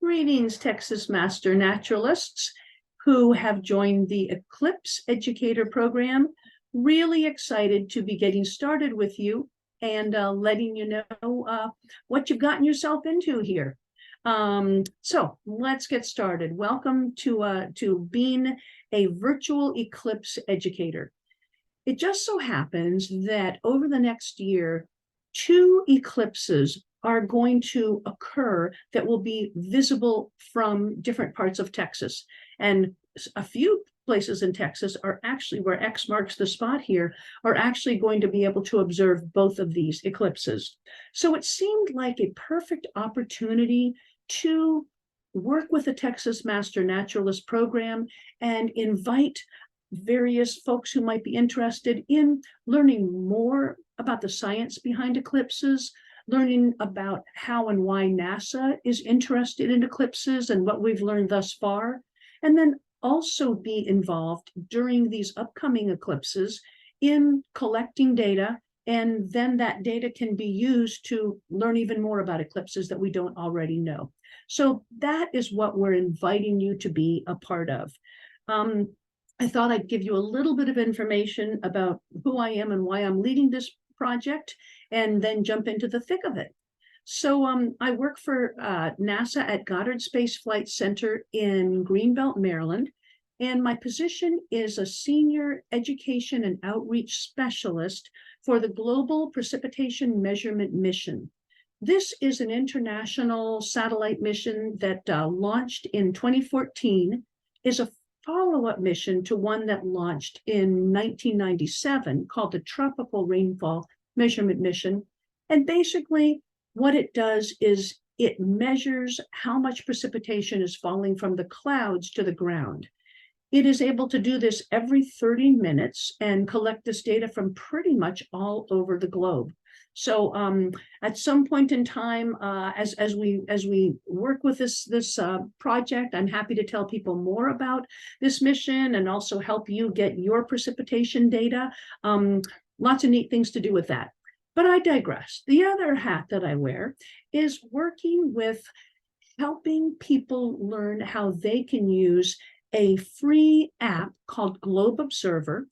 Greetings, Texas Master Naturalists who have joined the Eclipse Educator program. Really excited to be getting started with you and letting you know what you've gotten yourself into here. So let's get started. Welcome to being a virtual Eclipse educator. It just so happens that over the next year, 2 eclipses are going to occur that will be visible from different parts of Texas. And a few places in Texas are actually, where X marks the spot here, are actually going to be able to observe both of these eclipses. So it seemed like a perfect opportunity to work with the Texas Master Naturalist program and invite various folks who might be interested in learning more about the science behind eclipses, learning about how and why NASA is interested in eclipses and what we've learned thus far, and then also be involved during these upcoming eclipses in collecting data, and then that data can be used to learn even more about eclipses that we don't already know. So that is what we're inviting you to be a part of. I thought I'd give you a little bit of information about who I am and why I'm leading this project, and then jump into the thick of it. So I work for NASA at Goddard Space Flight Center in Greenbelt, Maryland, and my position is a senior education and outreach specialist for the Global Precipitation Measurement Mission. This is an international satellite mission that launched in 2014, is a follow-up mission to one that launched in 1997 called the Tropical Rainfall Measurement Mission. And basically what it does is it measures how much precipitation is falling from the clouds to the ground. It is able to do this every 30 minutes and collect this data from pretty much all over the globe. So at some point in time, as we work with this project, I'm happy to tell people more about this mission and also help you get your precipitation data. Lots of neat things to do with that. But I digress. The other hat that I wear is working with helping people learn how they can use a free app called Globe Observer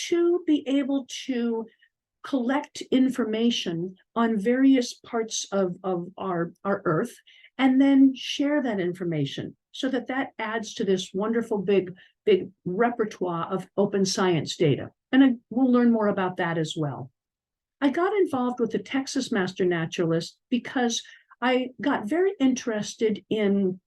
to be able to collect information on various parts of our Earth, and then share that information so that adds to this wonderful big repertoire of open science data. And we'll learn more about that as well. I got involved with the Texas Master Naturalist because I got very interested in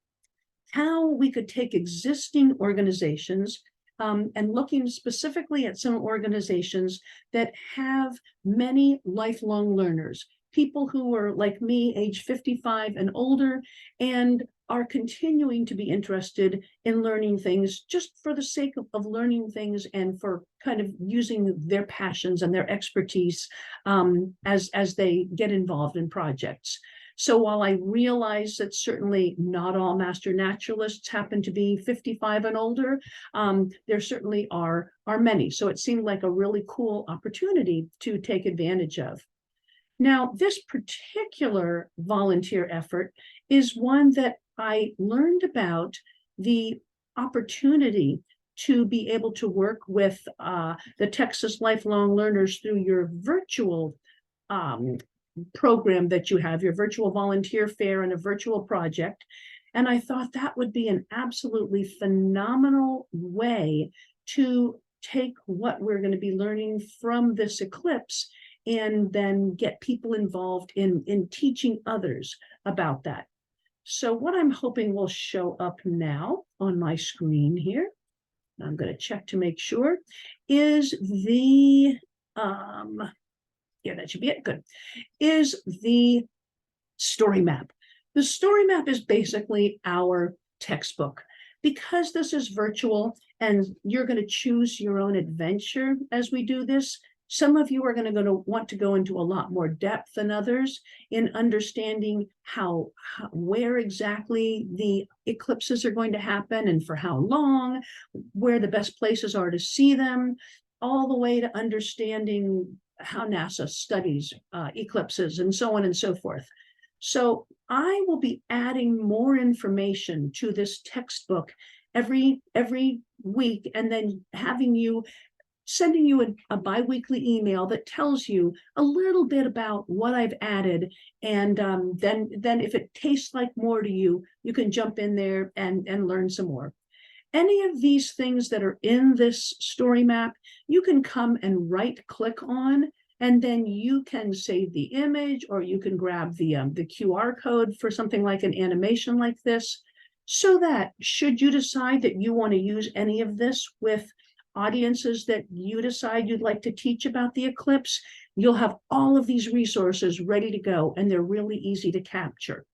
how we could take existing organizations and looking specifically at some organizations that have many lifelong learners, people who are like me, age 55 and older, and are continuing to be interested in learning things just for the sake of learning things and for kind of using their passions and their expertise as they get involved in projects. So while I realize that certainly not all master naturalists happen to be 55 and older, there certainly are many. So it seemed like a really cool opportunity to take advantage of. Now, this particular volunteer effort is one that I learned about the opportunity to be able to work with the Texas Lifelong Learners through your virtual program that you have, your virtual volunteer fair and a virtual project. And I thought that would be an absolutely phenomenal way to take what we're going to be learning from this eclipse and then get people involved in teaching others about that. So what I'm hoping will show up now on my screen here, I'm going to check to make sure, is the yeah, that should be it. Good. Is the story map. The story map is basically our textbook. Because this is virtual and you're going to choose your own adventure as we do this, some of you are going to want to go into a lot more depth than others in understanding where exactly the eclipses are going to happen and for how long, where the best places are to see them, all the way to understanding how NASA studies eclipses and so on and so forth. So I will be adding more information to this textbook every week, and then sending you a biweekly email that tells you a little bit about what I've added. And then if it tastes like more to you, you can jump in there and learn some more. Any of these things that are in this story map, you can come and right click on, and then you can save the image, or you can grab the QR code for something like an animation like this, so that should you decide that you want to use any of this with audiences that you decide you'd like to teach about the eclipse, you'll have all of these resources ready to go, and they're really easy to capture.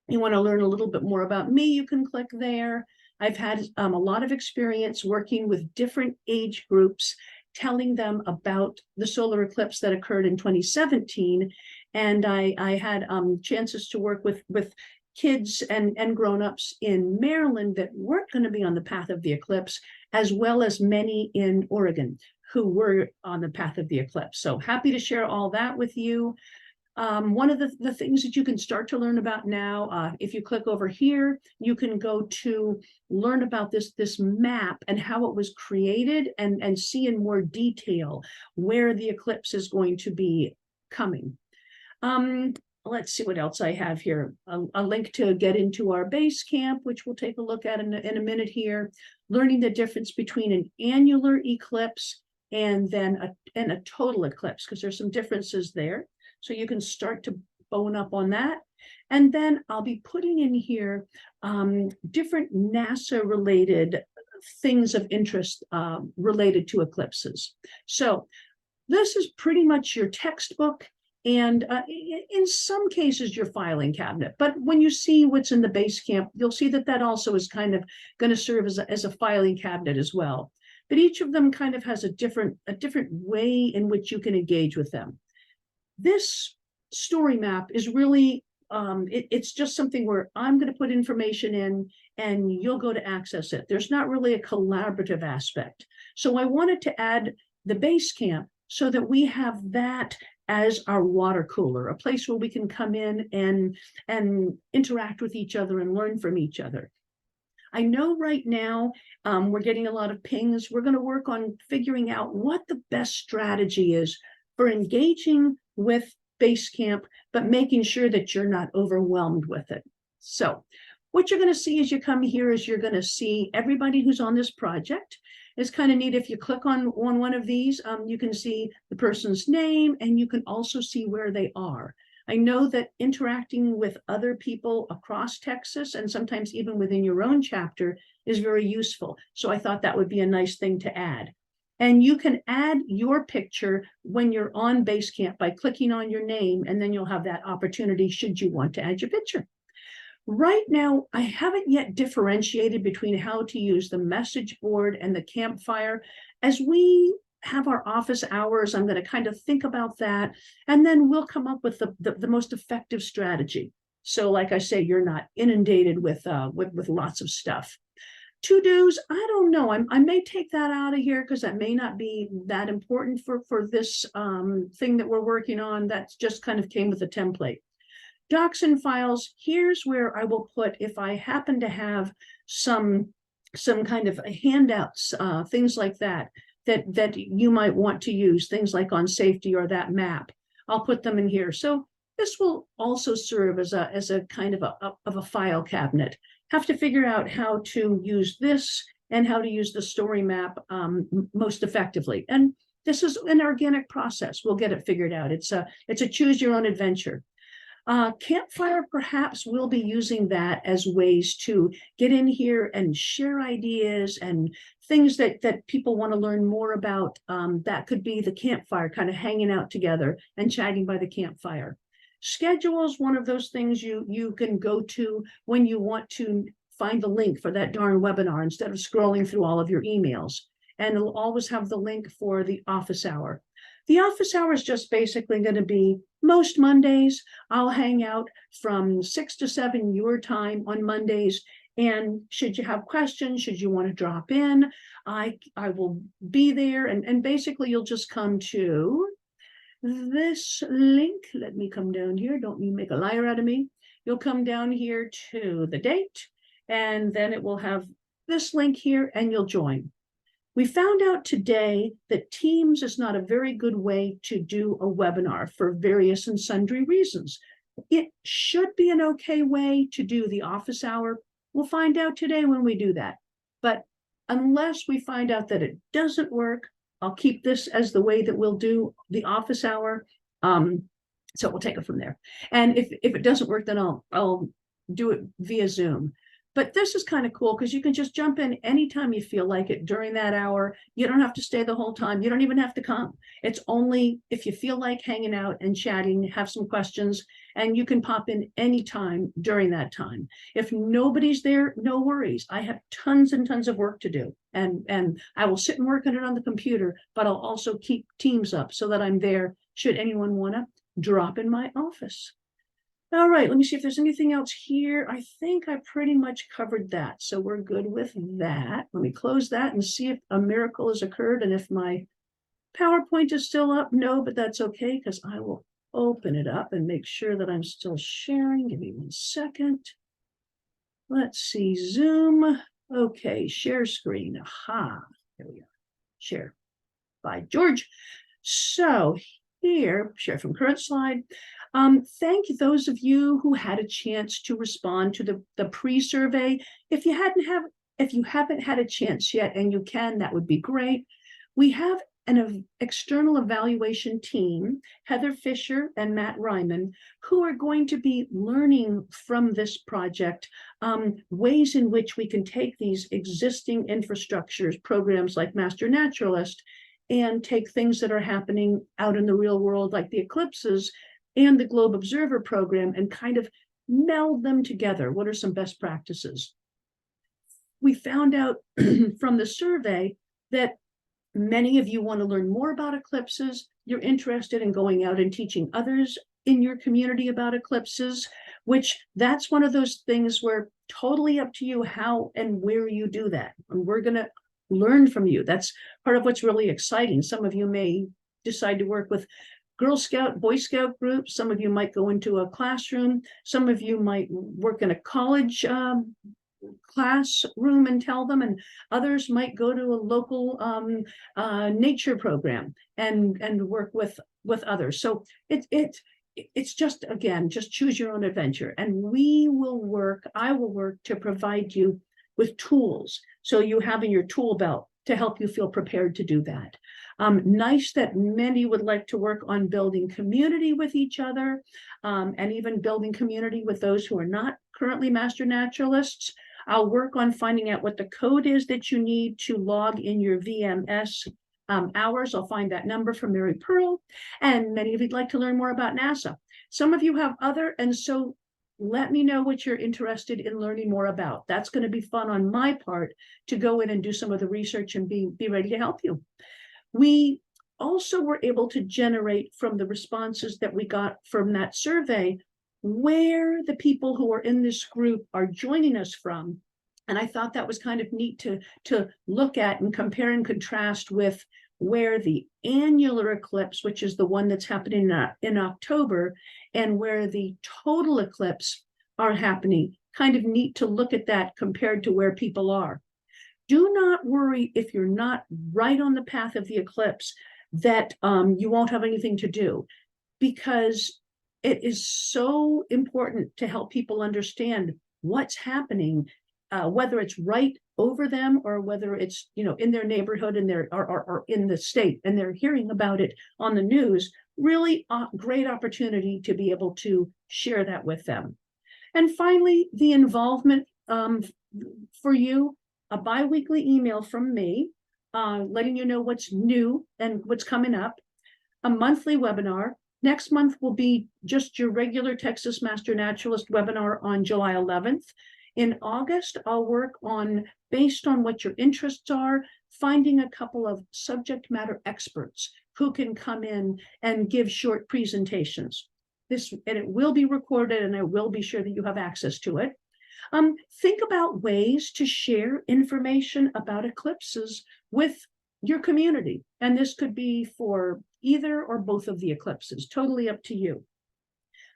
You want to learn a little bit more about me, you can click there. I've had a lot of experience working with different age groups, telling them about the solar eclipse that occurred in 2017. And I had chances to work with kids and grown-ups in Maryland that weren't going to be on the path of the eclipse, as well as many in Oregon who were on the path of the eclipse. So happy to share all that with you. One of the things that you can start to learn about now, if you click over here, you can go to learn about this map and how it was created, and see in more detail where the eclipse is going to be coming. Let's see what else I have here. A link to get into our base camp, which we'll take a look at in a minute here. Learning the difference between an annular eclipse and then a total eclipse, because there's some differences there. So you can start to bone up on that. And then I'll be putting in here different NASA-related things of interest related to eclipses. So this is pretty much your textbook, and in some cases your filing cabinet. But when you see what's in the base camp, you'll see that also is kind of going to serve as a filing cabinet as well. But each of them kind of has a different way in which you can engage with them. This story map is really, it's just something where I'm going to put information in and you'll go to access it. There's not really a collaborative aspect. So I wanted to add the base camp so that we have that as our water cooler, a place where we can come in and interact with each other and learn from each other. I know right now we're getting a lot of pings. We're going to work on figuring out what the best strategy is for engaging with Basecamp, but making sure that you're not overwhelmed with it. So what you're going to see as you come here is you're going to see everybody who's on this project. It's kind of neat. If you click on one of these, you can see the person's name, and you can also see where they are. I know that interacting with other people across Texas, and sometimes even within your own chapter, is very useful. So I thought that would be a nice thing to add. And you can add your picture when you're on Basecamp by clicking on your name, and then you'll have that opportunity should you want to add your picture. Right now, I haven't yet differentiated between how to use the message board and the campfire. As we have our office hours, I'm going to kind of think about that, and then we'll come up with the most effective strategy. So like I say, you're not inundated with lots of stuff. To-dos, I don't know. I may take that out of here because that may not be that important for this thing that we're working on. That's just kind of came with a template. Docs and files, here's where I will put, if I happen to have some kind of handouts, things like that you might want to use, things like on safety or that map, I'll put them in here. So this will also serve as a kind of a file cabinet. Have to figure out how to use this and how to use the story map most effectively. And this is an organic process. We'll get it figured out. It's a choose your own adventure. Campfire, perhaps we'll be using that as ways to get in here and share ideas and things that people want to learn more about. That could be the campfire, kind of hanging out together and chatting by the campfire. Schedule is one of those things you can go to when you want to find the link for that darn webinar instead of scrolling through all of your emails. And it'll always have the link for the office hour. The office hour is just basically going to be most Mondays. I'll hang out from 6 to 7 your time on Mondays. And should you have questions, should you want to drop in, I will be there. And basically you'll just come to this link, let me come down here, don't you make a liar out of me. You'll come down here to the date, and then it will have this link here, and you'll join. We found out today that Teams is not a very good way to do a webinar for various and sundry reasons. It should be an okay way to do the office hour. We'll find out today when we do that. But unless we find out that it doesn't work, I'll keep this as the way that we'll do the office hour. So we'll take it from there. And if it doesn't work, then I'll do it via Zoom. But this is kind of cool because you can just jump in anytime you feel like it during that hour. You don't have to stay the whole time. You don't even have to come. It's only if you feel like hanging out and chatting, have some questions, and you can pop in anytime during that time. If nobody's there, no worries. I have tons and tons of work to do. And I will sit and work on it on the computer, but I'll also keep Teams up so that I'm there should anyone want to drop in my office. All right, let me see if there's anything else here. I think I pretty much covered that. So we're good with that. Let me close that and see if a miracle has occurred and if my PowerPoint is still up. No, but that's okay because I will open it up and make sure that I'm still sharing. Give me 1 second. Let's see, Zoom. Okay, share screen. Aha, here we are. Share by George. So here, share from current slide. Thank those of you who had a chance to respond to the pre-survey. If you haven't had a chance yet, and you can, that would be great. We have an external evaluation team, Heather Fisher and Matt Ryman, who are going to be learning from this project ways in which we can take these existing infrastructures, programs like Master Naturalist, and take things that are happening out in the real world, like the eclipses and the Globe Observer program, and kind of meld them together. What are some best practices? We found out from the survey that many of you want to learn more about eclipses. You're interested in going out and teaching others in your community about eclipses, which that's one of those things where totally up to you how and where you do that. And we're going to learn from you. That's part of what's really exciting. Some of you may decide to work with Girl Scout, Boy Scout groups. Some of you might go into a classroom. Some of you might work in a college classroom and tell them, and others might go to a local nature program and work with others. So it's just, again, just choose your own adventure. And I will work to provide you with tools so you have in your tool belt to help you feel prepared to do that. Nice that many would like to work on building community with each other, and even building community with those who are not currently Master Naturalists. I'll work on finding out what the code is that you need to log in your VMS hours. I'll find that number from Mary Pearl. And many of you'd like to learn more about NASA. Some of you have other, and so let me know what you're interested in learning more about. That's going to be fun on my part to go in and do some of the research and be ready to help you. We also were able to generate from the responses that we got from that survey where the people who are in this group are joining us from. And I thought that was kind of neat to look at and compare and contrast with where the annular eclipse, which is the one that's happening in October, and where the total eclipse are happening. Kind of neat to look at that compared to where people are. Do not worry if you're not right on the path of the eclipse that you won't have anything to do, because it is so important to help people understand what's happening, whether it's right over them or whether it's in their neighborhood and or in the state, and they're hearing about it on the news. Really great opportunity to be able to share that with them. And finally, the involvement for you. A bi-weekly email from me, letting you know what's new and what's coming up, a monthly webinar. Next month will be just your regular Texas Master Naturalist webinar on July 11th. In August, I'll work on, based on what your interests are, finding a couple of subject matter experts who can come in and give short presentations. And it will be recorded, and I will be sure that you have access to it. Think about ways to share information about eclipses with your community. And this could be for either or both of the eclipses, totally up to you.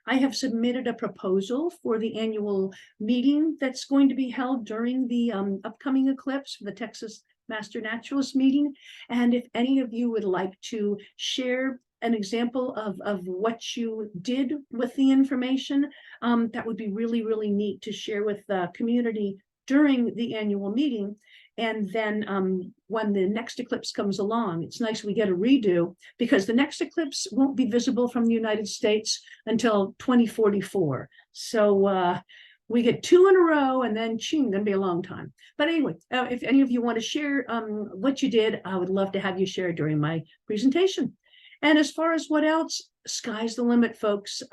I have submitted a proposal for the annual meeting that's going to be held during the upcoming eclipse, the Texas Master Naturalist meeting. And if any of you would like to share an example of what you did with the information, that would be really, really neat to share with the community during the annual meeting. And then when the next eclipse comes along, it's nice we get a redo, because the next eclipse won't be visible from the United States until 2044. So we get two in a row, and then ching, gonna be a long time. But anyway, if any of you want to share what you did, I would love to have you share during my presentation. And as far as what else, sky's the limit, folks.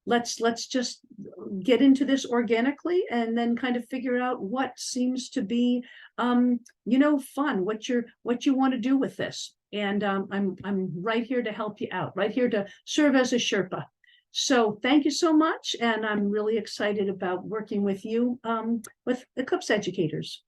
Let's just get into this organically, and then kind of figure out what seems to be fun, what you want to do with this. And I'm right here to help you out, right here to serve as a Sherpa. So thank you so much, and I'm really excited about working with you with Eclipse Educators.